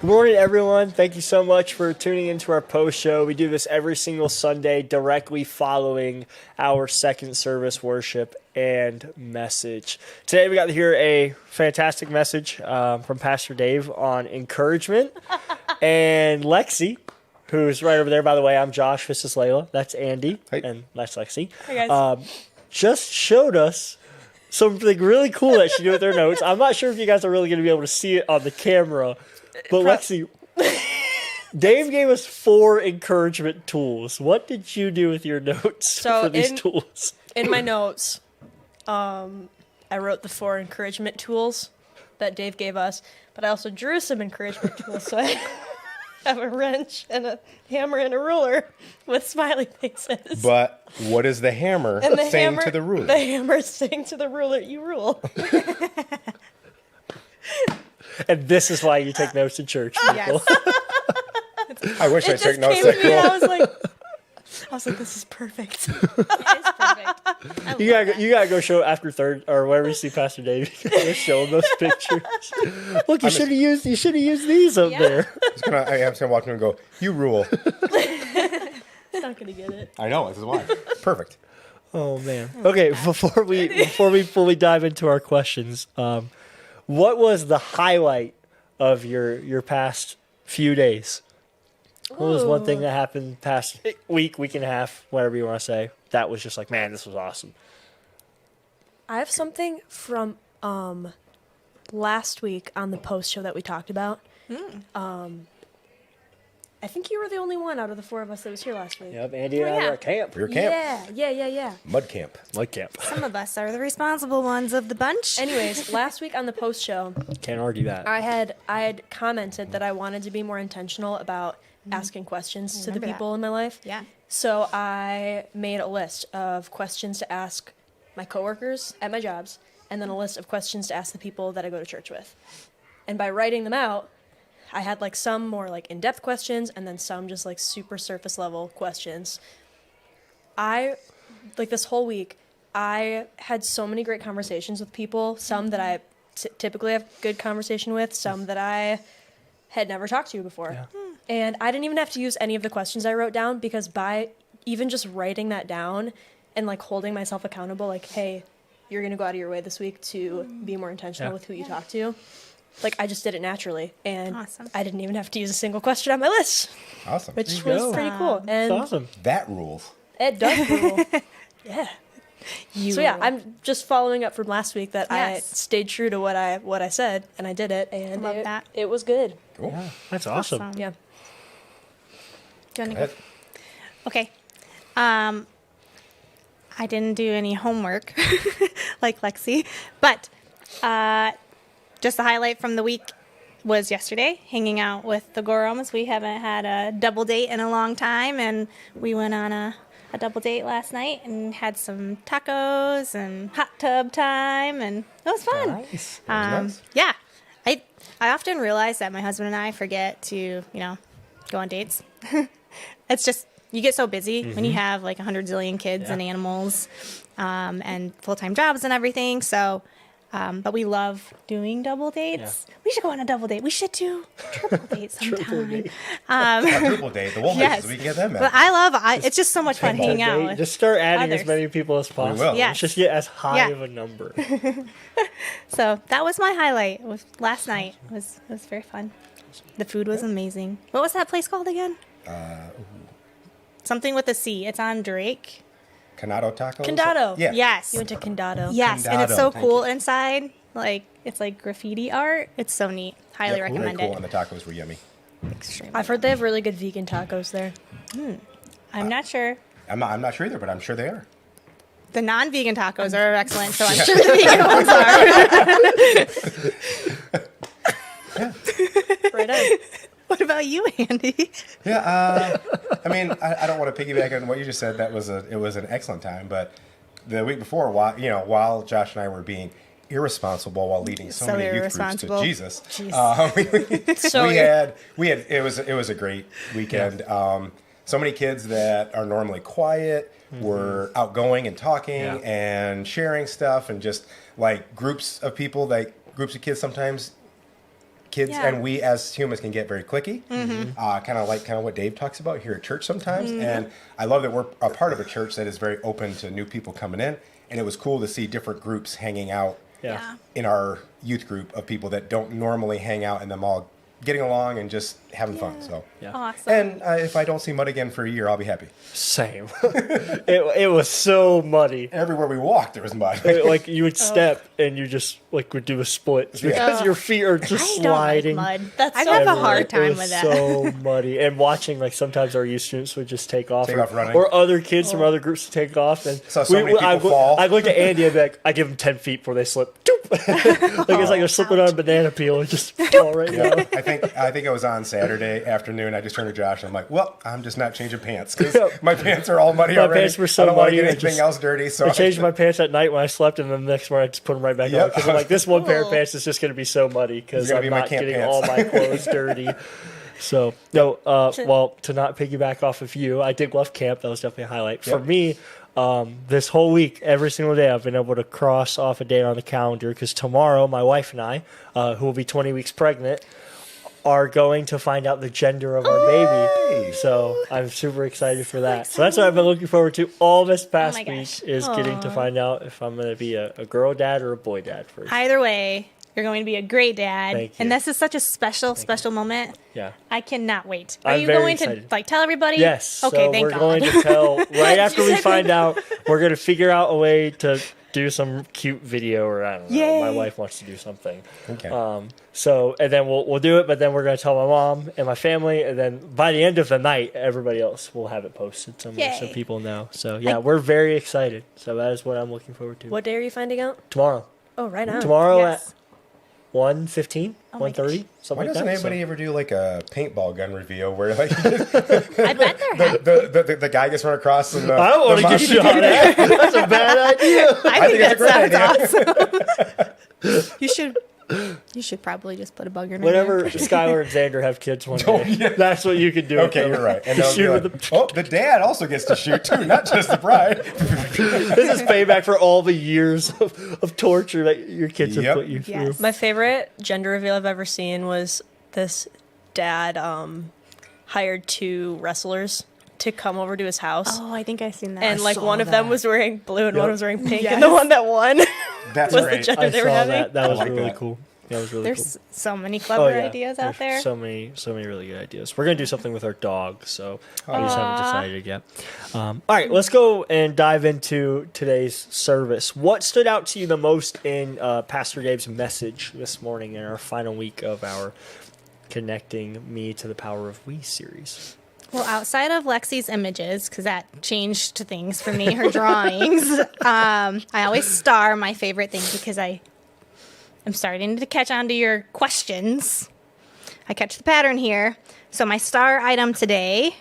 Good morning, everyone. Thank you so much for tuning into our post show. We do this every single Sunday directly following our second service worship and message. Today we got to hear a fantastic message from Pastor Dave on encouragement. And Lexy, who's right over there, by the way, I'm Josh, this is Layla, that's Andy, Hey. and that's Lexy. Hey guys. Just showed us something really cool that she did with her notes. I'm not sure if you guys are really going to be able to see it on the camera. But Lexy, Dave gave us 4 encouragement tools. What did you do with your notes for these tools? In my notes, I wrote the 4 encouragement tools that Dave gave us, but I also drew some encouragement tools. So I have a wrench and a hammer and a ruler with smiley faces. But what is the hammer saying to the ruler? The hammer saying to the ruler, "You rule." And this is why you take notes in church, people. Yes. I wish I It took just notes came at to me. I school. was like, "This is perfect." It is perfect. You gotta go show after third or wherever you see Pastor Dave. You gotta show him those pictures. Look, you should have used these up there. I'm just gonna walk in and go, "You rule." It's not gonna get it. I know, this is why. Perfect. Oh man. Okay, before we fully dive into our questions, what was the highlight of your past few days? What was one thing that happened past week and a half, whatever you want to say, that was just like, man, this was awesome? I have something from last week on the post show that we talked about. I think you were the only one out of the 4 of us that was here last week. Yep, Andy and I were at camp. For your camp. Yeah. Mud camp. Mud camp. Some of us are the responsible ones of the bunch. Anyways, last week on the post show, Can't argue that. I had commented that I wanted to be more intentional about asking questions to the remember that. people in my life. Yeah. So I made a list of questions to ask my coworkers at my jobs, and then a list of questions to ask the people that I go to church with. And by writing them out, I had like some more like in-depth questions and then some just like super surface level questions. This whole week, I had so many great conversations with people, some that I typically have good conversation with, some that I had never talked to before. Yeah. And I didn't even have to use any of the questions I wrote down because by even just writing that down and like holding myself accountable, like, hey, you're going to go out of your way this week to be more intentional with who you talk to. Like, I just did it naturally, and Awesome. I didn't even have to use a single question on my list, Awesome. which There you was go. pretty cool. It's And awesome. That rules. it does rule. Yeah. You So yeah, I'm just following up from last week that I Yes. stayed true to what I said, and I did it, and Love that. it was good. Cool. Yeah, that's awesome. Awesome. Yeah. Do you want Go to ahead. go? Okay. I didn't do any homework like Lexi, but just the highlight from the week was yesterday, hanging out with the Gorhams. We haven't had a double date in a long time, and we went on a double date last night and had some tacos and hot tub time, and it was fun. Nice. That was nice. Yeah, I often realize that my husband and I forget to, go on dates. It's just, you get so busy when you have like 100 zillion kids and animals and full-time jobs and everything. So, but we love doing double dates. Yeah. We should go on a double date. We should do triple dates sometime. Triple date. Quadruple date. The Wolf Yes. we can get them But at. it's just so much fun hanging out with. Just start adding as others. many people as possible. will. Yes. Let's just get as high Yeah. of a number. So that was my highlight. Was last night. It was very fun. The food was amazing. What was that place called again? Something with a C. It's on Drake. Condado tacos? Condado. Yeah. Yes. You went to Condado. Yes, and it's so Condado, thank cool you. inside. Like, it's like graffiti art. It's so neat. Highly Yeah, recommend very cool, it. and the tacos were yummy. Extremely. I've heard they have really good vegan tacos there. I'm not sure. I'm not sure either, but I'm sure they are. The non-vegan tacos are excellent, so I'm sure the vegan ones are. Right on. What about you, Andy? Yeah, I mean, I don't want to piggyback on what you just said. It was an excellent time, but the week before, while Josh and I were being irresponsible while leading so So many youth groups to irresponsible. Jesus, So we had it was a great weekend. So many kids that are normally quiet were outgoing and talking Yeah. and sharing stuff, and just like groups of people, like groups of kids sometimes kids Yeah. and we as humans can get very cliquey, kind of what Dave talks about here at church sometimes. And I love that we're a part of a church that is very open to new people coming in. And it was cool to see different groups hanging out Yeah. in our youth group of people that don't normally hang out, and them all getting along and just having fun. So, Yeah. Awesome. and if I don't see mud again for a year, I'll be happy. Same. it was so muddy. Everywhere we walked, there was mud. Like you would step and you just like would do a split because your feet are just I don't like sliding. mud. That's I so have a everywhere. hard It time was with that. so muddy. And watching, like, sometimes our youth students would just take off, Running. or other kids from other groups to take off. And Saw so many I people fall. I go to Andy and be like, I give them 10 feet before they slip. Doop. Like it's like they're slipping on a banana peel and just fall right down. I think it was on Saturday afternoon. I just turned to Josh and I'm like, well, I'm just not changing pants because my pants are all muddy My already. pants were so I don't want muddy, to get I anything just- else dirty. So I changed my pants at night when I slept, and then the next morning I just put them right back on Yep. because I'm like, this one pair of pants is just going to be so muddy because It's gonna I'm be my not camp getting pants. all my clothes dirty. So no, well, to not piggyback off of you, I did love camp. That was definitely a highlight for Yep. me. This whole week, every single day, I've been able to cross off a date on the calendar because tomorrow, my wife and I, who will be 20 weeks pregnant, are going to find out the gender of our baby. Yay. So I'm super excited for that. So that's what I've been looking forward to all this past my week gosh. is getting to find out if I'm going to be a girl dad or a boy dad first. Either way, you're going to be a great dad. Thank you. And this is such a special moment. Yeah. I cannot wait. Are I'm you very going excited. to tell everybody? Yes. Okay, so thank we're God. going to tell right after we find out. We're going to figure out a way to do some cute video, or I don't know. Yay. My wife wants to do something. Okay. So and then we'll do it, but then we're going to tell my mom and my family, and then by the end of the night, everybody else will have it posted somewhere so Yay. people know. So yeah, we're very excited. So that is what I'm looking forward to. What day are you finding out? Tomorrow. Oh, right now. Tomorrow Yes. at 1:15, Oh my 1:30, something Why like doesn't that. anybody ever do like a paintball gun reveal where like I bet the guy gets run across and I don't want to get shot at. That's a bad idea. I think it's a that great sounds awesome. You should probably just put a bugger in Whenever Skylar and Xander have kids one day, that's what you can do. Okay, you're right. And they'll be Shoot like, with oh, the dad also gets to shoot too, not just the bride. This is payback for all the years of torture that your kids have Yep. put you through. Yes. My favorite gender reveal I've ever seen was this dad hired two wrestlers to come over to his house. Oh, I think I've seen that. And like saw one of them that. was wearing blue and Yep. one was wearing pink, Yes. and the one that won That's was the great. gender I they were saw having. that. That was like really that. cool. That was really There's cool. so many clever ideas out There's there. So many really good ideas. We're gonna do something with our dog, so we just haven't decided yet. All right, let's go and dive into today's service. What stood out to you the most in Pastor Dave's message this morning in our final week of our Connecting Me to the Power of We series? Well, outside of Lexy's images, because that changed things for me, her drawings, I always star my favorite thing because I'm starting to catch on to your questions. I catch the pattern here. So my star item today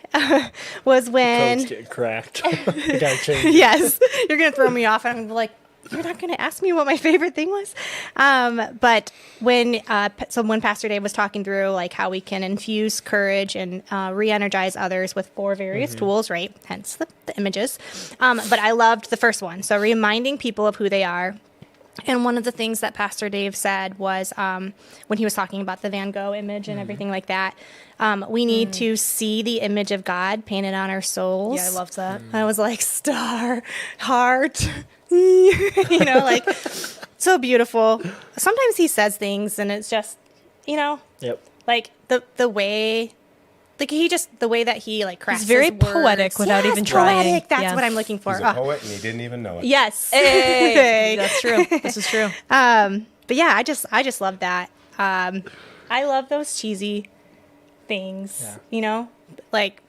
was when... Code's getting cracked. We gotta change it. Yes, you're going to throw me off, and I'm gonna be like, you're not going to ask me what my favorite thing was? But when Pastor Dave was talking through like how we can infuse courage and re-energize others with 4 various tools, right? Hence the images. But I loved the first one. So reminding people of who they are. And one of the things that Pastor Dave said was when he was talking about the Van Gogh image and everything like that, we need to see the image of God painted on our souls. Yeah, I loved that. I was like, star, heart, you know, like so beautiful. Sometimes he says things and it's just, you know, Yep. like the way, like the way that he like crafts He's very his words. poetic without Yes, even trying. poetic, that's Yeah. what I'm looking for. He's a poet and he didn't even know it. Yes. Hey, that's true. This is true. But yeah, I just love that. I love those cheesy things. Yeah. You know, like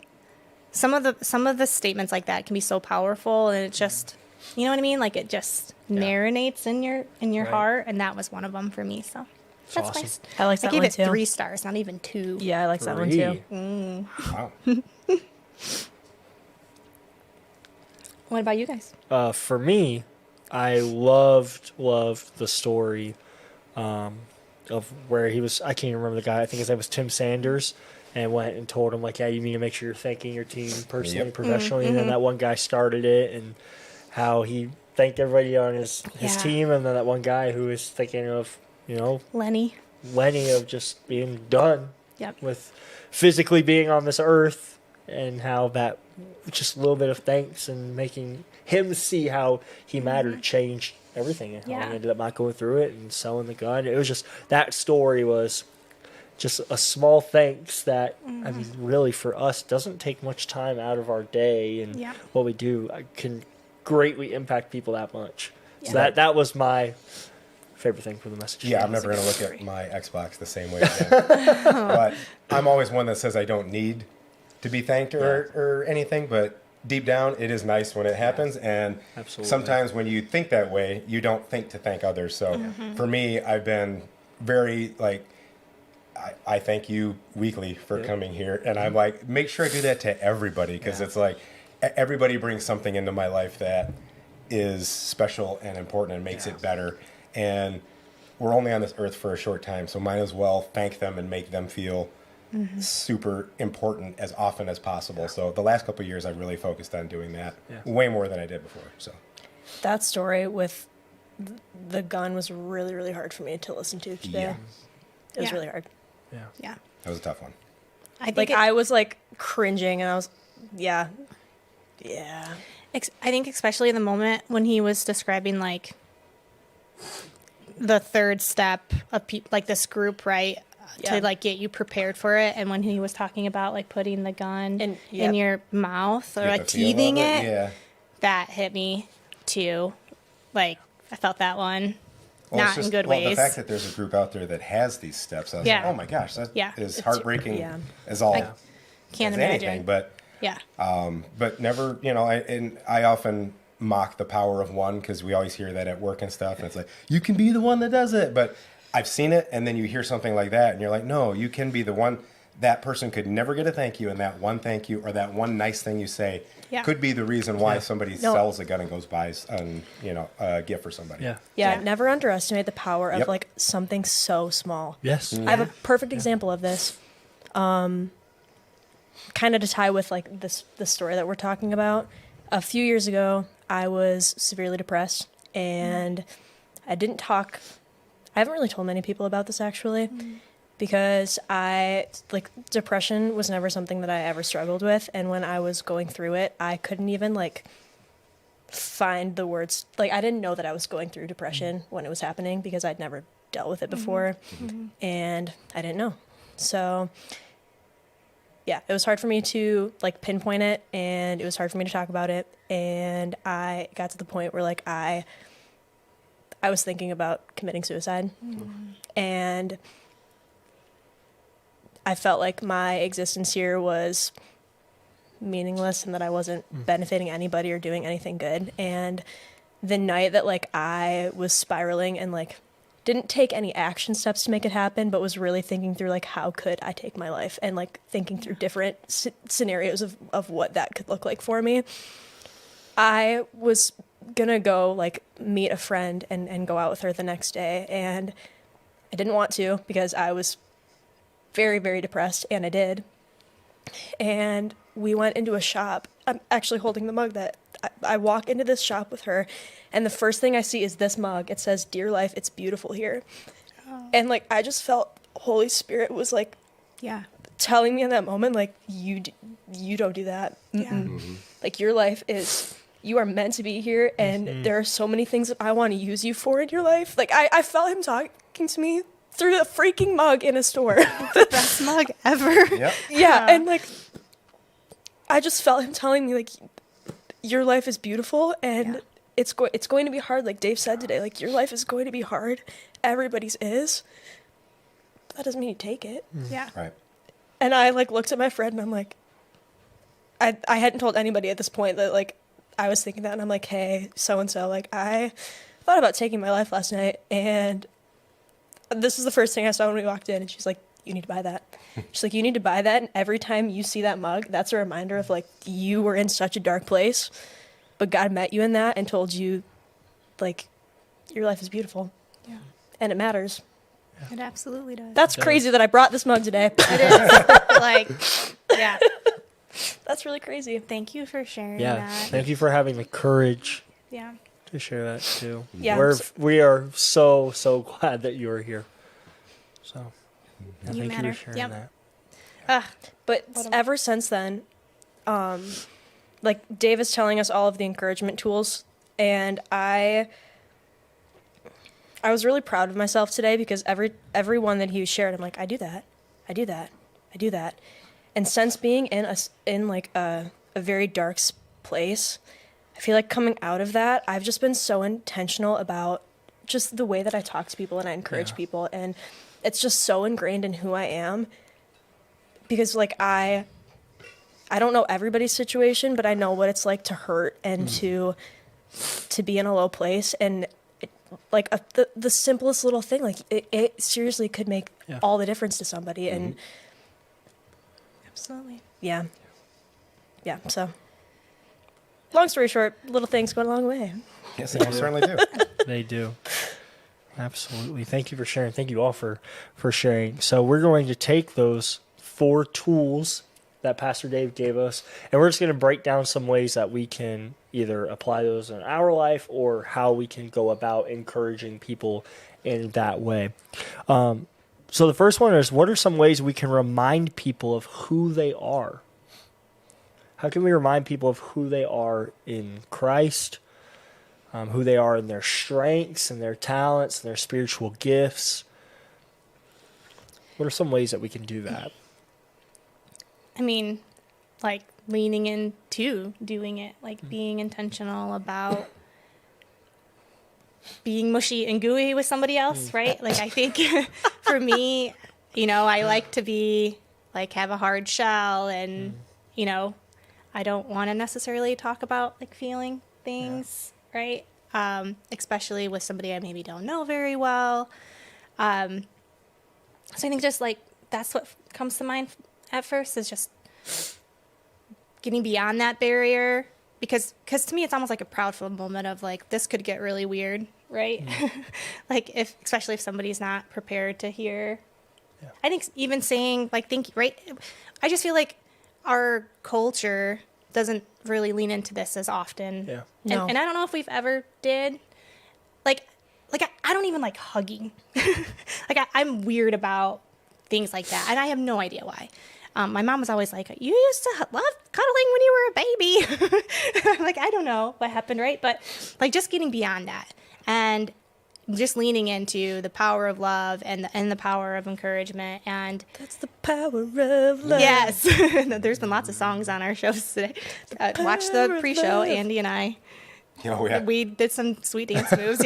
some of the statements like that can be so powerful, and it just, you know what I mean? Like it just marinates in your Right. heart, and that was one of them for me. So that's awesome. nice. I like I that gave one it too. 3 stars, not even 2. Yeah, I like that one too. Wow. What about you guys? For me, I loved the story of where he was. I can't even remember the guy. I think his name was Tim Sanders, and went and told him like, yeah, you need to make sure you're thanking your team personally, Yep. and professionally. And then that one guy started it, and how he thanked everybody on his Yeah. team, and then that one guy who was thinking of, you know, Lenny. Lenny of just being done Yep. with physically being on this earth, and how that just a little bit of thanks and making him see how he mattered changed everything, and how Yeah. he ended up not going through it and selling the gun. It was just, that story was just a small thanks that, I mean, really for us, doesn't take much time out of our day, and Yeah. what we do can greatly impact people that much. So Yeah. that was my favorite thing from the message. Yeah, I'm That's never a going to good look at story. my Xbox the same way again. But I'm always one that says I don't need to be thanked or anything, but deep down, it is nice when it happens. And Absolutely. sometimes when you think that way, you don't think to thank others. So for me, I've been very like, I thank you weekly for coming here. And I'm like, make sure I do that to everybody, because it's like everybody brings something into my life that is special and important and makes it better. And we're only on this earth for a short time, so might as well thank them and make them feel super important as often as possible. So the last couple of years, I've really focused on doing that way more than I did before. So That story with the gun was really, really hard for me to listen to today. Yeah. It was Yeah. really hard. Yeah. that was a tough one. I think Like, it- I was like cringing, and I was, yeah. I think especially in the moment when he was describing like the third step of like this group, right? Yeah. To like get you prepared for it, and when he was talking about like putting the gun And- in yep. your mouth or Get like the feel of teething it, Yeah. that hit me too. Like I felt that one, Well, not it's in good well, ways. the fact that there's a group out there that has these steps, I was Yeah. like, oh my gosh, that Yeah. is It's- heartbreaking yeah. as all I can't as imagine. anything. But Yeah, never, I often mock the power of one, because we always hear that at work and stuff. And it's like, you can be the one that does it. But I've seen it, and then you hear something like that, and you're like, no, you can be the one. That person could never get a thank you, and that one thank you or that one nice thing you say Yeah. could be the reason why somebody No. sells a gun and goes buys a gift for somebody. Yeah. Yeah, Yeah. never underestimate the power of Yep. like something so small. Yes. I have a perfect example of this. Kind of to tie with like the story that we're talking about. A few years ago, I was severely depressed, and I didn't talk. I haven't really told many people about this actually, because depression was never something that I ever struggled with, and when I was going through it, I couldn't even like find the words. Like, I didn't know that I was going through depression when it was happening, because I'd never dealt with it before, and I didn't know. So yeah, it was hard for me to like pinpoint it, and it was hard for me to talk about it, and I got to the point where like I was thinking about committing suicide, and I felt like my existence here was meaningless, and that I wasn't benefiting anybody or doing anything good. And the night that like I was spiraling and like didn't take any action steps to make it happen, but was really thinking through like how could I take my life, and like thinking through different scenarios of what that could look like for me, I was gonna go like meet a friend and go out with her the next day, and I didn't want to, because I was very, very depressed, and I did. And we went into a shop. I'm actually holding the mug that I walk into this shop with her, and the first thing I see is this mug. It says, "Dear Life, it's beautiful here." And like, I just felt Holy Spirit was like yeah, telling me in that moment, like, you don't do that. yeah, Like, your life is, you are meant to be here, and there are so many things that I want to use you for in your life. Like, I felt him talking to me through a freaking mug in a store. best mug ever. Yep. Yeah, and like, I just felt him telling me like, your life is beautiful, and Yeah. it's going to be hard. Like Dave said today, like, your life is going to be hard. Everybody's is. That doesn't mean you take it. Yeah, Right. And I like looked at my friend, and I'm like, I hadn't told anybody at this point that like I was thinking that, and I'm like, hey, so and so, like, I thought about taking my life last night, and this is the first thing I saw when we walked in, and she's like, you need to buy that. She's like, you need to buy that, and every time you see that mug, that's a reminder of like, you were in such a dark place, but God met you in that and told you like, your life is beautiful. Yeah. And it matters. It absolutely does. That's crazy that I brought this mug today. It is. Like, yeah. That's really crazy. Thank you for sharing Yeah. that. Thank you for having the courage Yeah. to share that too. Yeah. We are so glad that you are here. So You thank matter. you for sharing Yep. that. But ever since then, like Dave is telling us all of the encouragement tools, and I was really proud of myself today because every one that he shared, I'm like, I do that, I do that, I do that, and since being in a very dark place, I feel like coming out of that, I've just been so intentional about just the way that I talk to people and I encourage people, and it's just so ingrained in who I am. Because like I don't know everybody's situation, but I know what it's like to hurt and to be in a low place, and the simplest little thing, like it seriously could make all the difference to somebody. And Absolutely. yeah. So long story short, little things go a long way. Yes, they most certainly do. They do. Absolutely. Thank you for sharing. Thank you all for sharing. So we're going to take those 4 tools that Pastor Dave gave us, and we're just going to break down some ways that we can either apply those in our life or how we can go about encouraging people in that way. So the first one is, what are some ways we can remind people of who they are? How can we remind people of who they are in Christ, who they are in their strengths and their talents and their spiritual gifts? What are some ways that we can do that? I mean, like leaning into doing it, like being intentional about being mushy and gooey with somebody else, right? Like I think for me, I like to be like have a hard shell, and I don't want to necessarily talk about like feeling things, right? Especially with somebody I maybe don't know very well. So I think just like that's what comes to mind at first, is just getting beyond that barrier, because to me it's almost like a proudful moment of like, this could get really weird, right? Like especially if somebody's not prepared to hear. I think even saying like, right? I just feel like our culture doesn't really lean into this as often. Yeah. No. And I don't know if we've ever did. Like I don't even like hugging. Like I'm weird about things like that, and I have no idea why. My mom was always like, you used to love cuddling when you were a baby. Like, I don't know what happened, right? But like just getting beyond that and just leaning into the power of love and the power of encouragement. And That's the power of love. yes, there's been lots of songs on our shows today. Watch the pre-show, Andy and I. We did some sweet dance moves,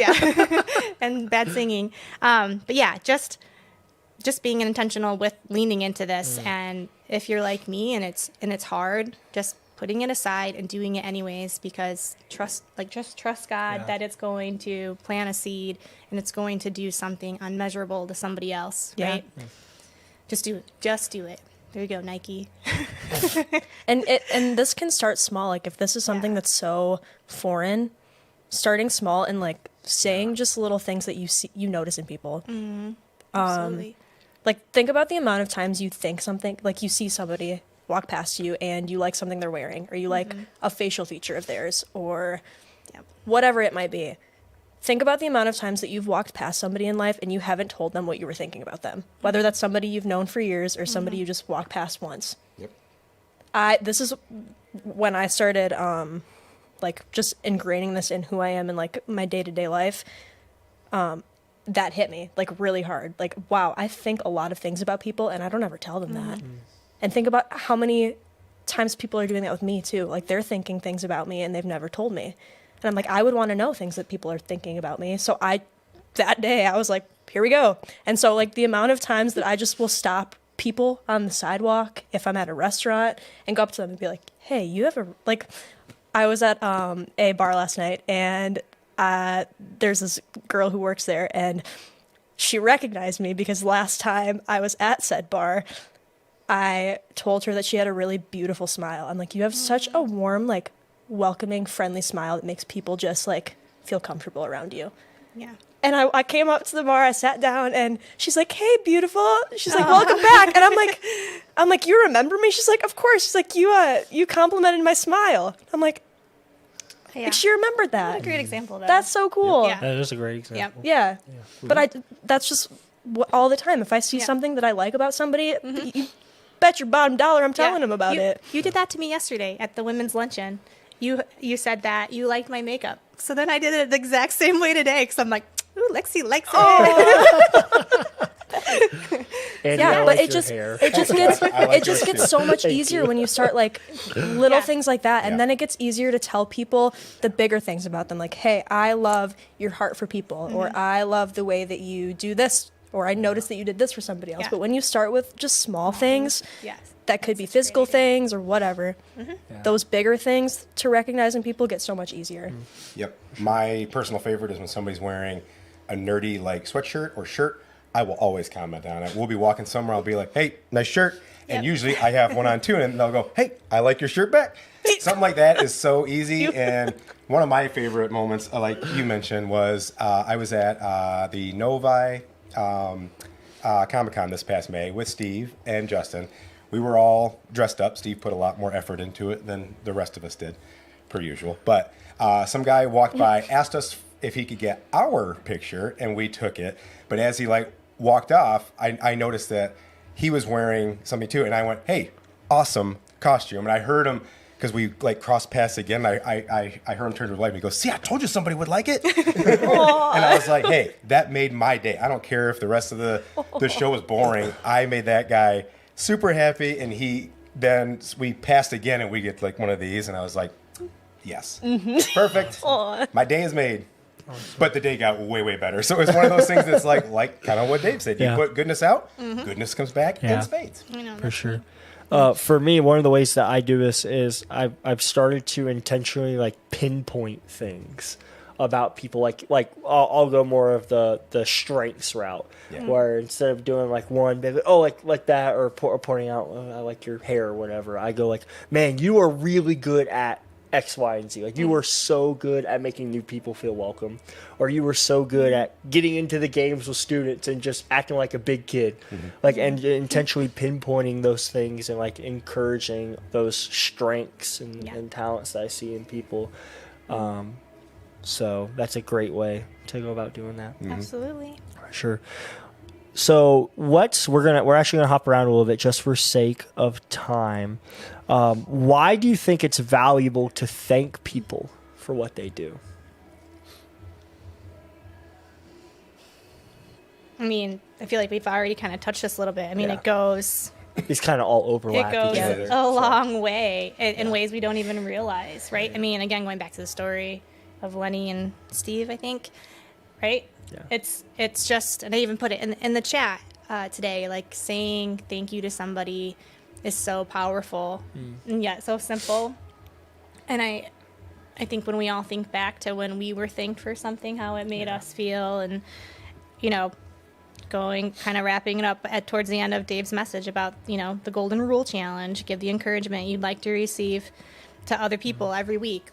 and bad singing. But yeah, just being intentional with leaning into this. And if you're like me and it's hard, just putting it aside and doing it anyways, because trust God that it's going to plant a seed and it's going to do something unmeasurable to somebody else, right? Just do it. There you go, Nike. And this can start small. Like if this is something that's so foreign, starting small and like saying just little things that you notice in people. Absolutely. Like think about the amount of times you think something, like you see somebody walk past you and you like something they're wearing, or you like a facial feature of theirs, or whatever it might be. Think about the amount of times that you've walked past somebody in life and you haven't told them what you were thinking about them, whether that's somebody you've known for years or somebody you just walked past once. This is when I started like just ingraining this in who I am in like my day-to-day life. That hit me like really hard. Like, wow, I think a lot of things about people and I don't ever tell them that. And think about how many times people are doing that with me too. Like they're thinking things about me and they've never told me. And I'm like, I would want to know things that people are thinking about me. So that day I was like, here we go. And so like the amount of times that I just will stop people on the sidewalk if I'm at a restaurant and go up to them and be like, hey, you ever, like, I was at a bar last night and there's this girl who works there and she recognized me because last time I was at said bar, I told her that she had a really beautiful smile. I'm like, you have such a warm, like, welcoming, friendly smile that makes people just, like, feel comfortable around you. Yeah. And I came up to the bar, I sat down, and she's like, hey, beautiful. She's like, welcome back. And I'm like, you remember me? She's like, of course. She's like, you complimented my smile. I'm like, Yeah. like, she remembered that. What a great example of that. That's so cool. Yeah. That is a great example. Yeah. But that's just all the time. If I see something that I like about somebody, you bet your bottom dollar I'm telling them about it. You did that to me yesterday at the women's luncheon. You said that you liked my makeup. So then I did it the exact same way today because I'm like, ooh, Lexy likes it. And Yeah, I but like it your just hair. it just gets I like it just yours gets too. so much easier when you start like little Yeah. things like that, and Yeah. then it gets easier to tell people the bigger things about them. Like, hey, I love your heart for people, or I love the way that you do this, or I noticed that you did this for somebody else. Yeah. But when you start with just small things, Yes. that could That's be such a great physical idea. things or whatever, those bigger things to recognize in people get so much easier. Yep. My personal favorite is when somebody's wearing a nerdy like sweatshirt or shirt. I will always comment on it. We'll be walking somewhere. I'll be like, "Hey, nice shirt," and Yep. usually I have one on too, and they'll go, "Hey, I like your shirt back." Something like that is so easy. And one of my favorite moments, like you mentioned, was I was at the Novi Comic-Con this past May with Steve and Justin. We were all dressed up. Steve put a lot more effort into it than the rest of us did, per usual. But some guy walked by, asked us if he could get our picture, and we took it. But as he walked off, I noticed that he was wearing something too, and I went, "Hey, awesome costume!" And I heard him because we crossed paths again. I heard him turn to the light and he goes, "See, I told you somebody would like it." And I was like, "Hey, that made my day. I don't care if the rest of the show was boring. I made that guy super happy." And we passed again, and we get one of these, and I was like, "Yes, perfect. My day is made." But the day got way, way better. So it's one of those things that's like kind of what Dave said. You Yeah. put goodness out, goodness comes back Yeah. in spades. I know, For sure. For me, one of the ways that I do this is I've started to intentionally pinpoint things about people. I'll go more of the strengths route, where instead of doing one big like that or pointing out I like your hair or whatever, I go man, you are really good at X, Y, and Z. You were so good at making new people feel welcome, or you were so good at getting into the games with students and just acting like a big kid, and intentionally pinpointing those things and encouraging those strengths and talents that I see in people. So that's a great way to go about doing that. Absolutely. Sure. So we're actually gonna hop around a little bit just for sake of time. Why do you think it's valuable to thank people for what they do? I mean, I feel like we've already kind of touched this a little bit. I mean, Yeah. it goes These kind of all overlap it goes each Yeah. other. a long way in ways we don't even realize, right? I mean, again, going back to the story of Lenny and Steve, I think, right? Yeah. It's just, and I even put it in the chat today, saying thank you to somebody is so powerful and yet so simple. And I think when we all think back to when we were thanked for something, how it made us feel, and going kind of wrapping it up towards the end of Dave's message about the golden rule challenge, give the encouragement you'd like to receive to other people every week.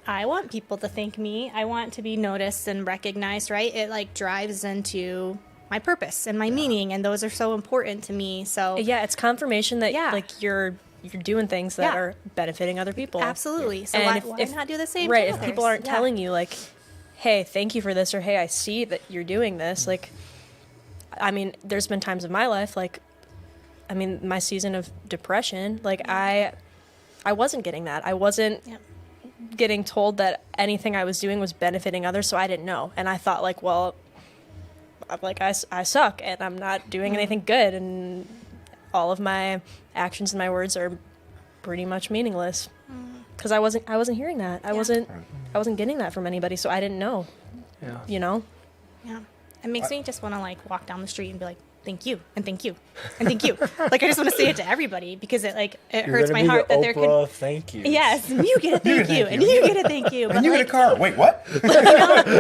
I want people to thank me. I want to be noticed and recognized, right? It drives into my purpose and my meaning, and those are so important to me. So Yeah, it's confirmation that Yeah. you're doing things that Yeah. are benefiting other people. absolutely. So And why if not do the same? Right, to if people others? aren't Yeah. telling you hey, thank you for this, or hey, I see that you're doing this, I mean, there's been times in my life my season of depression, I wasn't getting that. I wasn't Yep. getting told that anything I was doing was benefiting others, so I didn't know. And I thought well, I suck and I'm not doing anything good, and all of my actions and my words are pretty much meaningless because I wasn't hearing that. I wasn't getting that from anybody, so I didn't know. Yeah. Yeah. It makes me just want to walk down the street and be like, thank you, and thank you, and thank you. I just want to say it to everybody because it You're hurts gonna my be heart the that there Oprah could. thank you. Yes, and you get a thank you, and you get a thank you. And you get a car. Wait, what?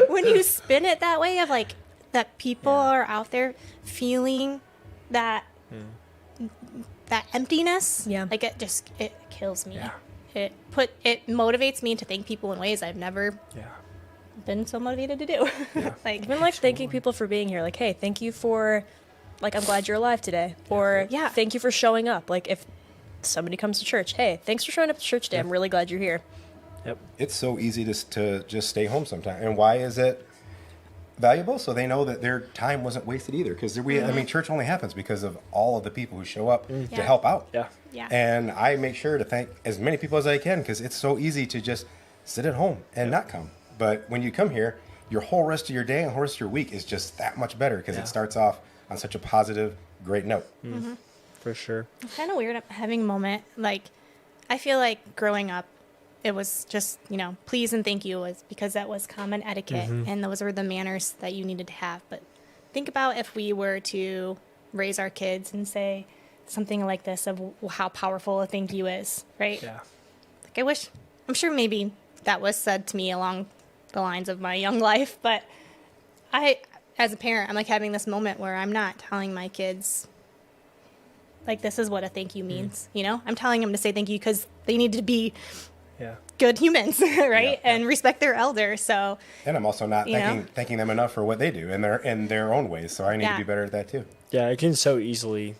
When you spin it that way of that people are out there feeling that that emptiness, Yeah. it kills me. Yeah. It motivates me to thank people in ways I've never Yeah. been so motivated to do. Even thanking people for being here, hey, thank you for I'm glad you're alive today, or Yeah. thank you for showing up. If somebody comes to church, hey, thanks for showing up to church today, I'm really glad you're here. Yep. It's so easy to just stay home sometimes. And why is it valuable, so they know that their time wasn't wasted either. Because I mean, church only happens because of all of the people who show up to Yeah. help out. Yeah. Yeah. And I make sure to thank as many people as I can, because it's so easy to just sit at home and not come. But when you come here, your whole rest of your day and the whole rest of your week is just that much better, because it starts off on such a positive, great note. For sure. It's kind of weird having a moment. Like, I feel like growing up, it was just, please and thank you was because that was common etiquette and those were the manners that you needed to have. But think about if we were to raise our kids and say something like this of how powerful a thank you is, right? Yeah. Like, I'm sure maybe that was said to me along the lines of my young life, but as a parent, I'm like having this moment where I'm not telling my kids, like, this is what a thank you means, I'm telling them to say thank you because they need to be good humans, right? And respect their elders. So, And I'm also not thanking them enough for what they do in their own ways. So I need to be better at that too. Yeah, we can so easily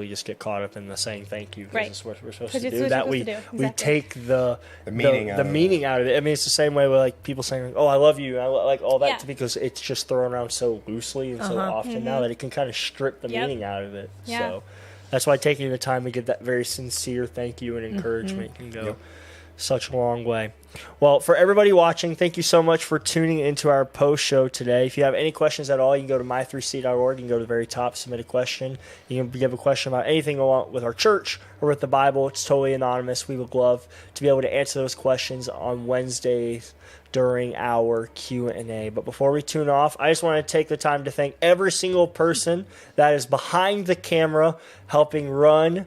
just get caught up in the saying thank you because Right. it's what we're supposed 'Cause to it's do. what That you're we supposed to do. we Exactly. take the meaning out of it. I mean, it's the same way with like people saying, "Oh, I love you," like all that, Yeah. because it's just thrown around so loosely and so often now that it can kind of strip the Yep. meaning out of it. Yeah. So that's why taking the time to give that very sincere thank you and encouragement can go such a long way. Well, for everybody watching, thank you so much for tuning into our post show today. If you have any questions at all, you can go to my3c.org. You can go to the very top, submit a question. You can give a question about anything along with our church or with the Bible. It's totally anonymous. We would love to be able to answer those questions on Wednesdays during our Q&A. But before we tune off, I just want to take the time to thank every single person that is behind the camera helping run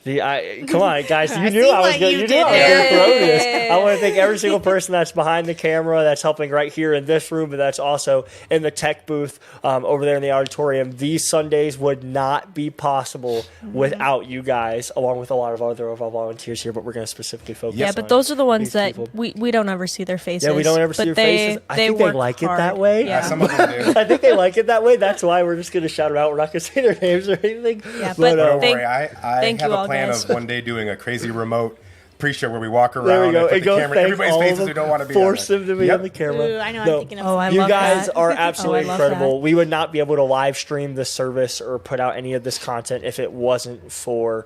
come on, guys! You knew I was going to throw this. I want to thank every single person that's behind the camera, that's helping right here in this room, but that's also in the tech booth over there in the auditorium. These Sundays would not be possible without you guys, along with a lot of other of our volunteers here. But we're going to specifically focus. Yeah, but those are the ones these that people. we don't ever see their faces. Yeah, we don't ever see their faces. I think they work like hard. it that way. Yeah. Some of them do. I think they like it that way. That's why we're just going to shout them out. We're not going to say their names or anything. Yeah, but Don't thank- worry, I thank have you a all, plan guys. of one day doing a crazy remote pre-show where we walk around There we go. and put And the go camera in thank everybody's all of faces them. who don't want to be Force on them to be Yep. on the camera. Ooh, I know, No. I'm thinking of Oh, I You love guys that. are absolutely Oh, I love incredible. that. We would not be able to live stream this service or put out any of this content if it wasn't for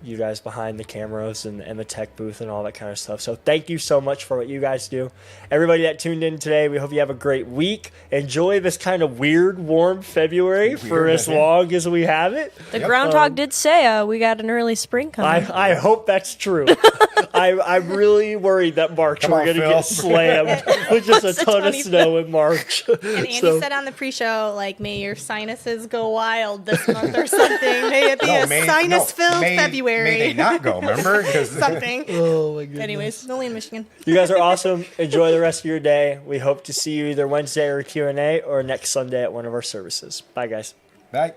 you guys behind the cameras and the tech booth and all that kind of stuff. So thank you so much for what you guys do. Everybody that tuned in today, we hope you have a great week. Enjoy this kind of weird, warm February for as long as we have it. The groundhog did say we got an early spring coming. I hope that's true. I'm really worried that March Come we're on, going to Phil. get slammed with just a What's the ton of 20 snow in March. And Andy So- said on the pre-show, like, may your sinuses go wild this month or something. May it be a sinus-filled February. May they not go, remember? 'Cause- Something. Oh my goodness. Anyways, only in Michigan. You guys are awesome. Enjoy the rest of your day. We hope to see you either Wednesday or Q&A or next Sunday at one of our services. Bye, guys. Bye.